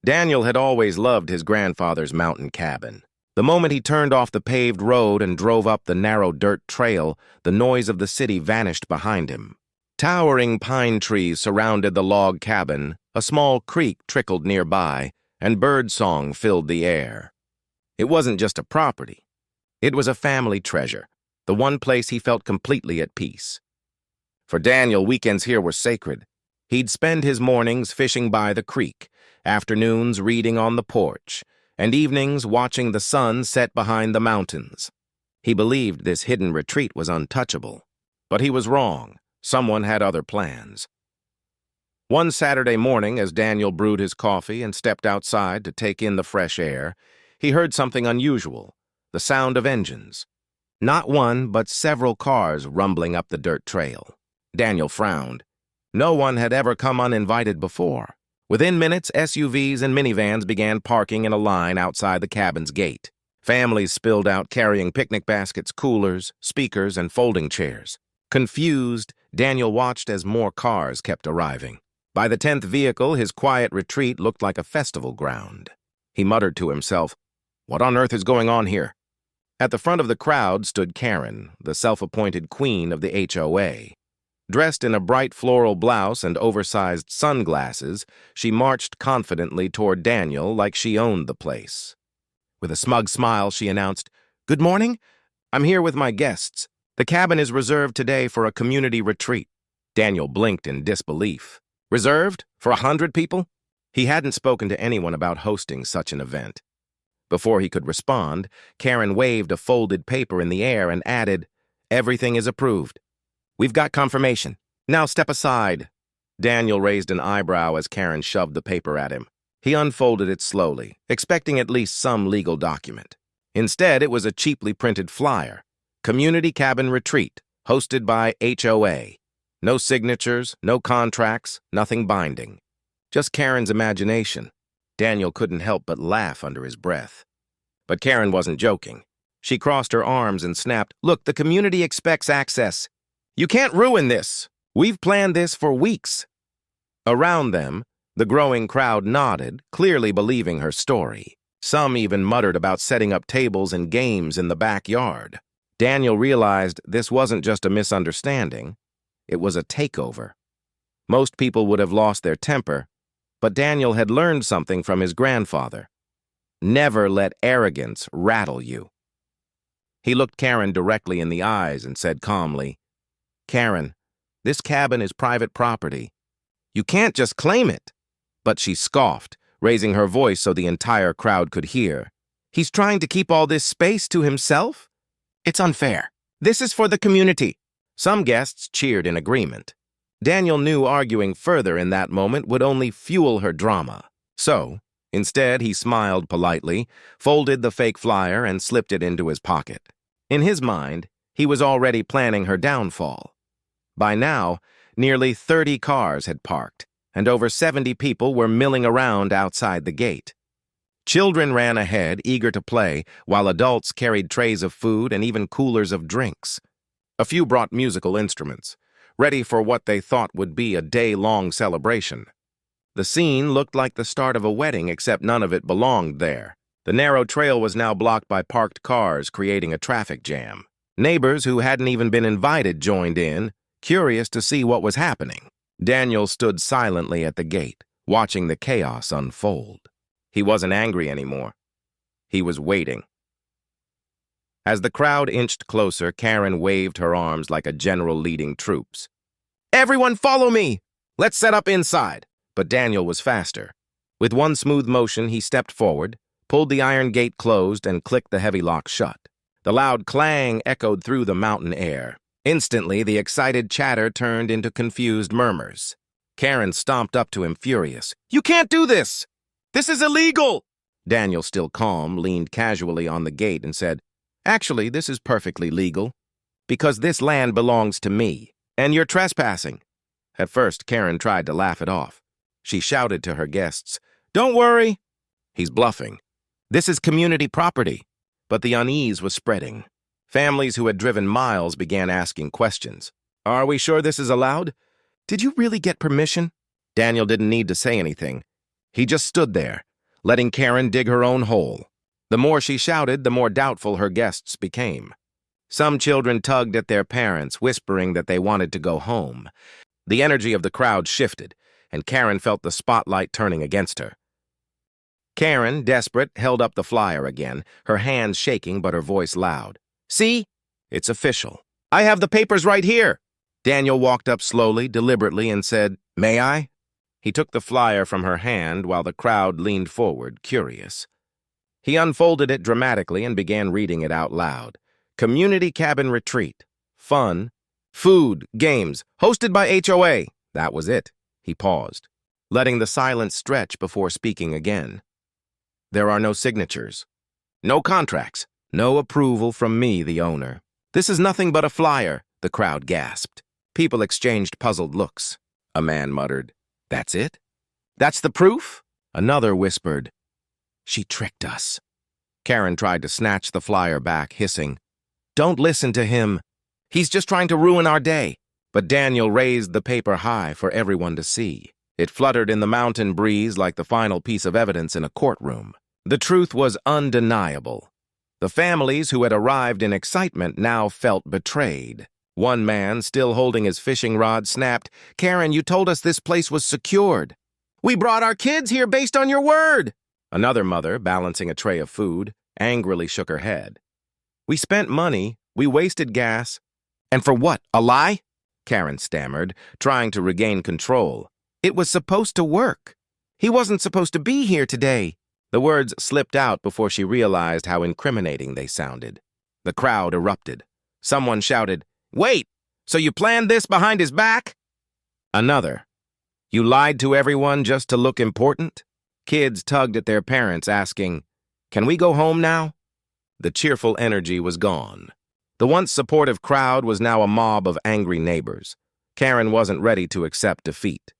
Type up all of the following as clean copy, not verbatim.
Daniel had always loved his grandfather's mountain cabin. The moment he turned off the paved road and drove up the narrow dirt trail, the noise of the city vanished behind him. Towering pine trees surrounded the log cabin, a small creek trickled nearby, and birdsong filled the air. It wasn't just a property. It was a family treasure, the one place he felt completely at peace. For Daniel, weekends here were sacred. He'd spend his mornings fishing by the creek, afternoons reading on the porch, and evenings watching the sun set behind the mountains. He believed this hidden retreat was untouchable, but he was wrong. Someone had other plans. One Saturday morning, as Daniel brewed his coffee and stepped outside to take in the fresh air, he heard something unusual, the sound of engines. Not one, but several cars rumbling up the dirt trail. Daniel frowned. No one had ever come uninvited before. Within minutes, SUVs and minivans began parking in a line outside the cabin's gate. Families spilled out carrying picnic baskets, coolers, speakers, and folding chairs. Confused, Daniel watched as more cars kept arriving. By the 10th vehicle, his quiet retreat looked like a festival ground. He muttered to himself, "What on earth is going on here?" At the front of the crowd stood Karen, the self-appointed queen of the HOA. Dressed in a bright floral blouse and oversized sunglasses, she marched confidently toward Daniel like she owned the place. With a smug smile, she announced, "Good morning. I'm here with my guests. The cabin is reserved today for a community retreat." Daniel blinked in disbelief. Reserved? For 100 people? He hadn't spoken to anyone about hosting such an event. Before he could respond, Karen waved a folded paper in the air and added, "Everything is approved. We've got confirmation. Now step aside." Daniel raised an eyebrow as Karen shoved the paper at him. He unfolded it slowly, expecting at least some legal document. Instead, it was a cheaply printed flyer. Community Cabin Retreat, hosted by HOA. No signatures, no contracts, nothing binding. Just Karen's imagination. Daniel couldn't help but laugh under his breath. But Karen wasn't joking. She crossed her arms and snapped, "Look, the community expects access. You can't ruin this. We've planned this for weeks." Around them, the growing crowd nodded, clearly believing her story. Some even muttered about setting up tables and games in the backyard. Daniel realized this wasn't just a misunderstanding. It was a takeover. Most people would have lost their temper, but Daniel had learned something from his grandfather. Never let arrogance rattle you. He looked Karen directly in the eyes and said calmly, "Karen, this cabin is private property. You can't just claim it." But she scoffed, raising her voice so the entire crowd could hear. "He's trying to keep all this space to himself? It's unfair. This is for the community." Some guests cheered in agreement. Daniel knew arguing further in that moment would only fuel her drama. So, instead, he smiled politely, folded the fake flyer, and slipped it into his pocket. In his mind, he was already planning her downfall. By now, nearly 30 cars had parked, and over 70 people were milling around outside the gate. Children ran ahead, eager to play, while adults carried trays of food and even coolers of drinks. A few brought musical instruments, ready for what they thought would be a day-long celebration. The scene looked like the start of a wedding, except none of it belonged there. The narrow trail was now blocked by parked cars, creating a traffic jam. Neighbors who hadn't even been invited joined in, curious to see what was happening. Daniel stood silently at the gate, watching the chaos unfold. He wasn't angry anymore. He was waiting. As the crowd inched closer, Karen waved her arms like a general leading troops. "Everyone follow me! Let's set up inside!" But Daniel was faster. With one smooth motion, he stepped forward, pulled the iron gate closed, and clicked the heavy lock shut. The loud clang echoed through the mountain air. Instantly, the excited chatter turned into confused murmurs. Karen stomped up to him, furious. "You can't do this! This is illegal!" Daniel, still calm, leaned casually on the gate and said, "Actually, this is perfectly legal, because this land belongs to me, and you're trespassing." At first, Karen tried to laugh it off. She shouted to her guests, "Don't worry. He's bluffing. This is community property." But the unease was spreading. Families who had driven miles began asking questions. "Are we sure this is allowed? Did you really get permission?" Daniel didn't need to say anything. He just stood there, letting Karen dig her own hole. The more she shouted, the more doubtful her guests became. Some children tugged at their parents, whispering that they wanted to go home. The energy of the crowd shifted, and Karen felt the spotlight turning against her. Karen, desperate, held up the flyer again, her hands shaking but her voice loud. "See? It's official. I have the papers right here." Daniel walked up slowly, deliberately, and said, "May I?" He took the flyer from her hand while the crowd leaned forward, curious. He unfolded it dramatically and began reading it out loud. Community cabin retreat. Fun. Food, games, hosted by HOA. That was it. He paused, letting the silence stretch before speaking again. There are no signatures. No contracts. No approval from me, the owner. This is nothing but a flyer, the crowd gasped. People exchanged puzzled looks. A man muttered, "That's it? That's the proof?" Another whispered, "She tricked us." Karen tried to snatch the flyer back, hissing, "Don't listen to him. He's just trying to ruin our day." But Daniel raised the paper high for everyone to see. It fluttered in the mountain breeze like the final piece of evidence in a courtroom. The truth was undeniable. The families who had arrived in excitement now felt betrayed. One man, still holding his fishing rod, snapped, "Karen, you told us this place was secured. We brought our kids here based on your word." Another mother, balancing a tray of food, angrily shook her head. "We spent money, we wasted gas. And for what, a lie?" Karen stammered, trying to regain control. "It was supposed to work. He wasn't supposed to be here today." The words slipped out before she realized how incriminating they sounded. The crowd erupted. Someone shouted, "Wait, so you planned this behind his back?" Another, "You lied to everyone just to look important?" Kids tugged at their parents, asking, "Can we go home now?" The cheerful energy was gone. The once supportive crowd was now a mob of angry neighbors. Karen wasn't ready to accept defeat.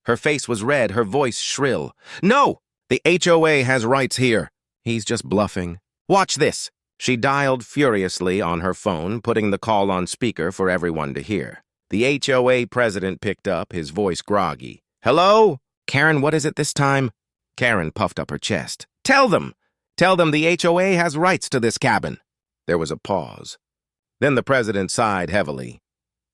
Her face was red, her voice shrill. "No! The HOA has rights here. He's just bluffing. Watch this." She dialed furiously on her phone, putting the call on speaker for everyone to hear. The HOA president picked up, his voice groggy. "Hello? Karen, what is it this time?" Karen puffed up her chest. Tell them the HOA has rights to this cabin." There was a pause. Then the president sighed heavily.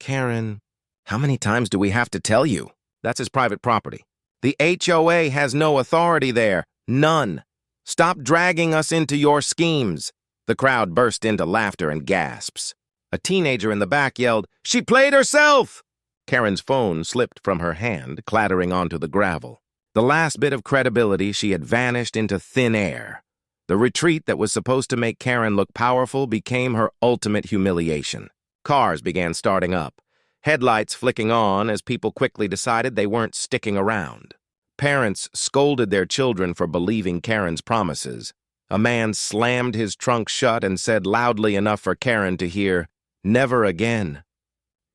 "Karen, how many times do we have to tell you? That's his private property. The HOA has no authority there. None. Stop dragging us into your schemes." The crowd burst into laughter and gasps. A teenager in the back yelled, "She played herself!" Karen's phone slipped from her hand, clattering onto the gravel. The last bit of credibility, she had vanished into thin air. The retreat that was supposed to make Karen look powerful became her ultimate humiliation. Cars began starting up, headlights flicking on as people quickly decided they weren't sticking around. Parents scolded their children for believing Karen's promises. A man slammed his trunk shut and said loudly enough for Karen to hear, "Never again."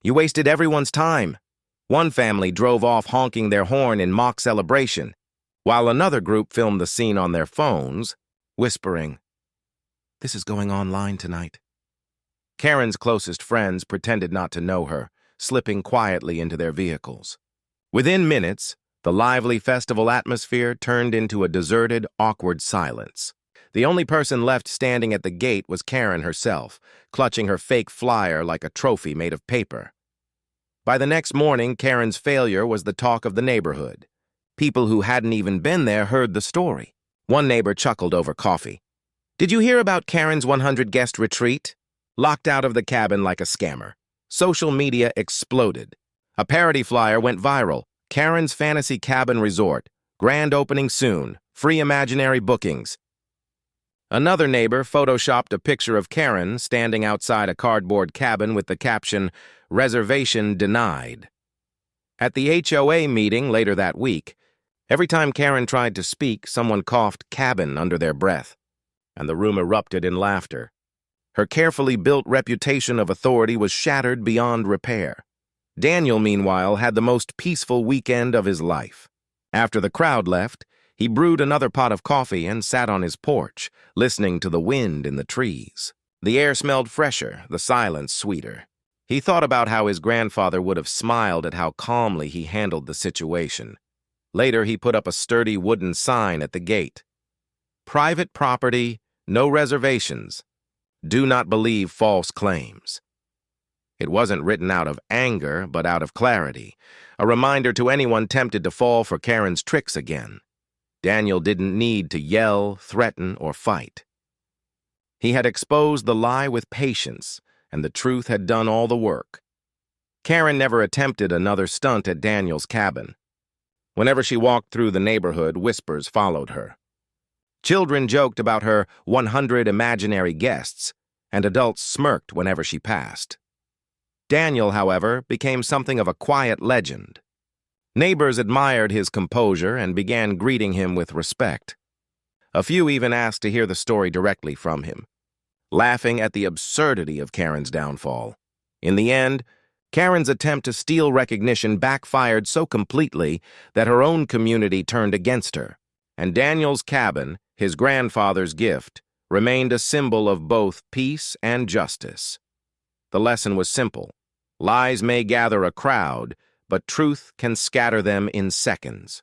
"You wasted everyone's time." One family drove off honking their horn in mock celebration, while another group filmed the scene on their phones, whispering, "This is going online tonight." Karen's closest friends pretended not to know her, slipping quietly into their vehicles. Within minutes, the lively festival atmosphere turned into a deserted, awkward silence. The only person left standing at the gate was Karen herself, clutching her fake flyer like a trophy made of paper. By the next morning, Karen's failure was the talk of the neighborhood. People who hadn't even been there heard the story. One neighbor chuckled over coffee. "Did you hear about Karen's 100-guest retreat? Locked out of the cabin like a scammer." Social media exploded. A parody flyer went viral. Karen's Fantasy Cabin Resort. Grand opening soon. Free imaginary bookings. Another neighbor photoshopped a picture of Karen standing outside a cardboard cabin with the caption, "Reservation denied." At the HOA meeting later that week, every time Karen tried to speak, someone coughed "cabin" under their breath, and the room erupted in laughter. Her carefully built reputation of authority was shattered beyond repair. Daniel, meanwhile, had the most peaceful weekend of his life. After the crowd left, he brewed another pot of coffee and sat on his porch, listening to the wind in the trees. The air smelled fresher, the silence sweeter. He thought about how his grandfather would have smiled at how calmly he handled the situation. Later, he put up a sturdy wooden sign at the gate. Private property, no reservations. Do not believe false claims. It wasn't written out of anger, but out of clarity, a reminder to anyone tempted to fall for Karen's tricks again. Daniel didn't need to yell, threaten, or fight. He had exposed the lie with patience, and the truth had done all the work. Karen never attempted another stunt at Daniel's cabin. Whenever she walked through the neighborhood, whispers followed her. Children joked about her 100 imaginary guests, and adults smirked whenever she passed. Daniel, however, became something of a quiet legend. Neighbors admired his composure and began greeting him with respect. A few even asked to hear the story directly from him, laughing at the absurdity of Karen's downfall. In the end, Karen's attempt to steal recognition backfired so completely that her own community turned against her, and Daniel's cabin, his grandfather's gift, remained a symbol of both peace and justice. The lesson was simple. Lies may gather a crowd, but truth can scatter them in seconds.